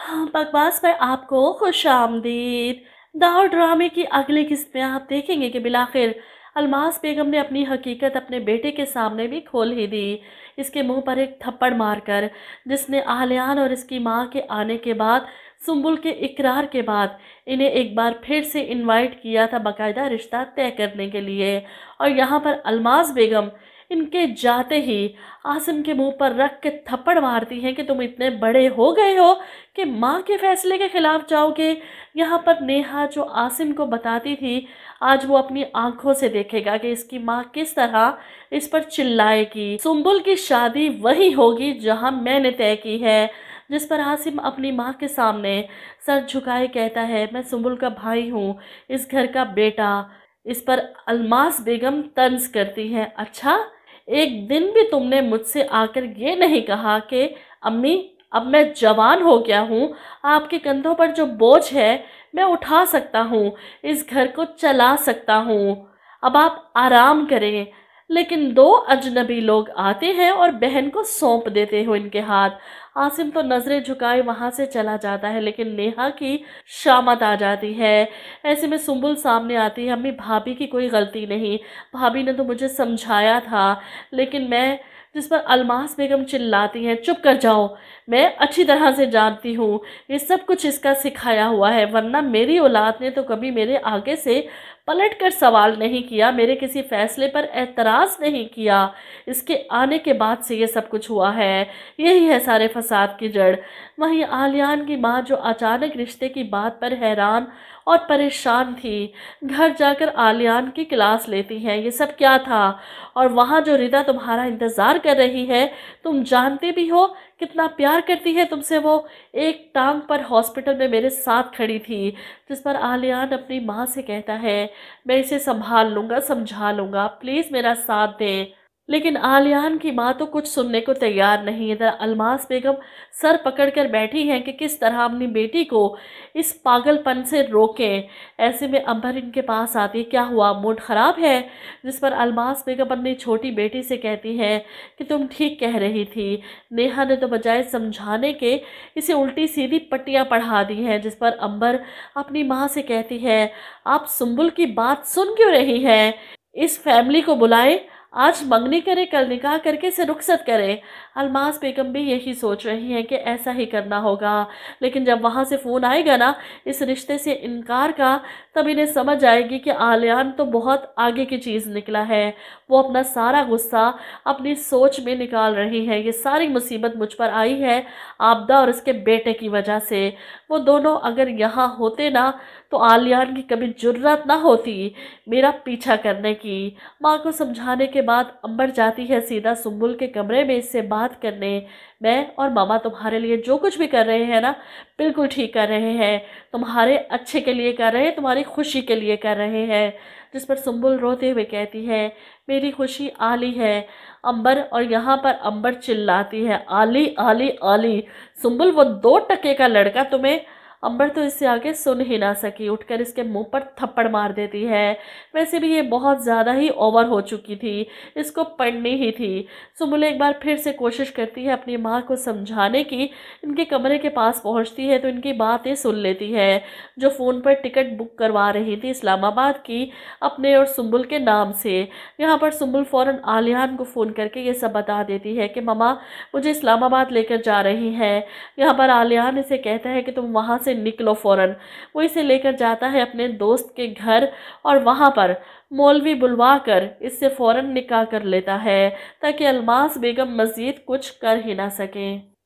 हाँ, बकवास पर आपको खुश आमदीद। दाऊ ड्रामे की अगली किस्त में आप देखेंगे कि बिलाखिर अलमास बेगम ने अपनी हकीकत अपने बेटे के सामने भी खोल ही दी। इसके मुंह पर एक थप्पड़ मारकर, जिसने आलियान और इसकी माँ के आने के बाद, सुंबुल के इकरार के बाद, इन्हें एक बार फिर से इनवाइट किया था बाकायदा रिश्ता तय करने के लिए। और यहाँ पर अलमास बेगम इनके जाते ही आसिम के मुंह पर रख के थप्पड़ मारती हैं कि तुम इतने बड़े हो गए हो कि माँ के फैसले के खिलाफ जाओगे। यहाँ पर नेहा जो आसिम को बताती थी, आज वो अपनी आंखों से देखेगा कि इसकी माँ किस तरह इस पर चिल्लाएगी। सुंबुल की शादी वही होगी जहाँ मैंने तय की है। जिस पर आसिम अपनी माँ के सामने सर झुकाए कहता है, मैं सुंबुल का भाई हूँ, इस घर का बेटा। इस पर अलमास बेगम तंज करती हैं, अच्छा, एक दिन भी तुमने मुझसे आकर ये नहीं कहा कि अम्मी, अब मैं जवान हो गया हूँ, आपके कंधों पर जो बोझ है मैं उठा सकता हूँ, इस घर को चला सकता हूँ, अब आप आराम करें। लेकिन दो अजनबी लोग आते हैं और बहन को सौंप देते हो इनके हाथ। आसिम तो नज़रें झुकाए वहाँ से चला जाता है, लेकिन नेहा की शामत आ जाती है। ऐसे में सुंबुल सामने आती है, अम्मी भाभी की कोई गलती नहीं, भाभी ने तो मुझे समझाया था, लेकिन मैं। जिस पर अलमास बेगम चिल्लाती हैं, चुप कर जाओ, मैं अच्छी तरह से जानती हूँ ये सब कुछ इसका सिखाया हुआ है, वरना मेरी औलाद ने तो कभी मेरे आगे से पलट कर सवाल नहीं किया, मेरे किसी फैसले पर एतराज़ नहीं किया। इसके आने के बाद से ये सब कुछ हुआ है, यही है सारे फसाद की जड़। वहीं आलियान की माँ, जो अचानक रिश्ते की बात पर हैरान और परेशान थी, घर जाकर आलियान की क्लास लेती हैं, ये सब क्या था। और वहाँ जो रिदा तुम्हारा इंतज़ार कर रही है, तुम जानते भी हो कितना प्यार करती है तुमसे वो, एक टांग पर हॉस्पिटल में मेरे साथ खड़ी थी। जिस पर आलियान अपनी माँ से कहता है, मैं इसे संभाल लूँगा, समझा लूँगा, प्लीज़ मेरा साथ दें। लेकिन आलियान की माँ तो कुछ सुनने को तैयार नहीं है। इधर अलमास बेगम सर पकड़कर बैठी हैं कि किस तरह अपनी बेटी को इस पागलपन से रोकें। ऐसे में अंबर इनके पास आती है, क्या हुआ, मूड ख़राब है। जिस पर अलमास बेगम अपनी छोटी बेटी से कहती है कि तुम ठीक कह रही थी, नेहा ने तो बजाय समझाने के इसे उल्टी सीधी पट्टियाँ पढ़ा दी हैं। जिस पर अंबर अपनी माँ से कहती है, आप सुंबुल की बात सुन क्यों रही हैं, इस फैमिली को बुलाएं, आज मंगनी करे, कल निकाह करके इसे रुखसत करे। अलमास बेगम भी यही सोच रही हैं कि ऐसा ही करना होगा, लेकिन जब वहाँ से फ़ोन आएगा ना इस रिश्ते से इनकार का, तब इन्हें समझ आएगी कि आलियान तो बहुत आगे की चीज़ निकला है। वो अपना सारा गुस्सा अपनी सोच में निकाल रही है। ये सारी मुसीबत मुझ पर आई है आपदा और उसके बेटे की वजह से। वो दोनों अगर यहाँ होते ना, तो आलियान की कभी जुर्रत ना होती मेरा पीछा करने की। माँ को समझाने के बाद अंबर जाती है सीधा सुंबुल के कमरे में इससे बात करने। मैं और मामा तुम्हारे लिए जो कुछ भी कर रहे हैं ना, बिल्कुल ठीक कर रहे हैं, तुम्हारे अच्छे के लिए कर रहे हैं, तुम्हारी खुशी के लिए कर रहे हैं। जिस पर सुंबुल रोते हुए कहती है, मेरी खुशी आली है अंबर। और यहाँ पर अंबर चिल्लाती है, आली आली आली। सुंबुल वो 2 टके का लड़का तुम्हें। अंबर तो इससे आगे सुन ही ना सकी, उठकर इसके मुंह पर थप्पड़ मार देती है। वैसे भी ये बहुत ज़्यादा ही ओवर हो चुकी थी, इसको पढ़नी ही थी। सुंबुल एक बार फिर से कोशिश करती है अपनी माँ को समझाने की। इनके कमरे के पास पहुँचती है तो इनकी बातें सुन लेती है, जो फ़ोन पर टिकट बुक करवा रही थी इस्लामाबाद की अपने और सुंबुल के नाम से। यहाँ पर सुंबुल फ़ौरन आलियान को फ़ोन करके ये सब बता देती है कि ममा मुझे इस्लामाबाद लेकर जा रही हैं। यहाँ पर आलियान इसे कहता है कि तुम वहाँ से निकलो फ़ौरन। वो इसे लेकर जाता है अपने दोस्त के घर और वहाँ पर मौलवी बुलवा कर इससे फ़ौरन निकाह कर लेता है, ताकि अलमास बेगम मज़ीद कुछ कर ही ना सकें।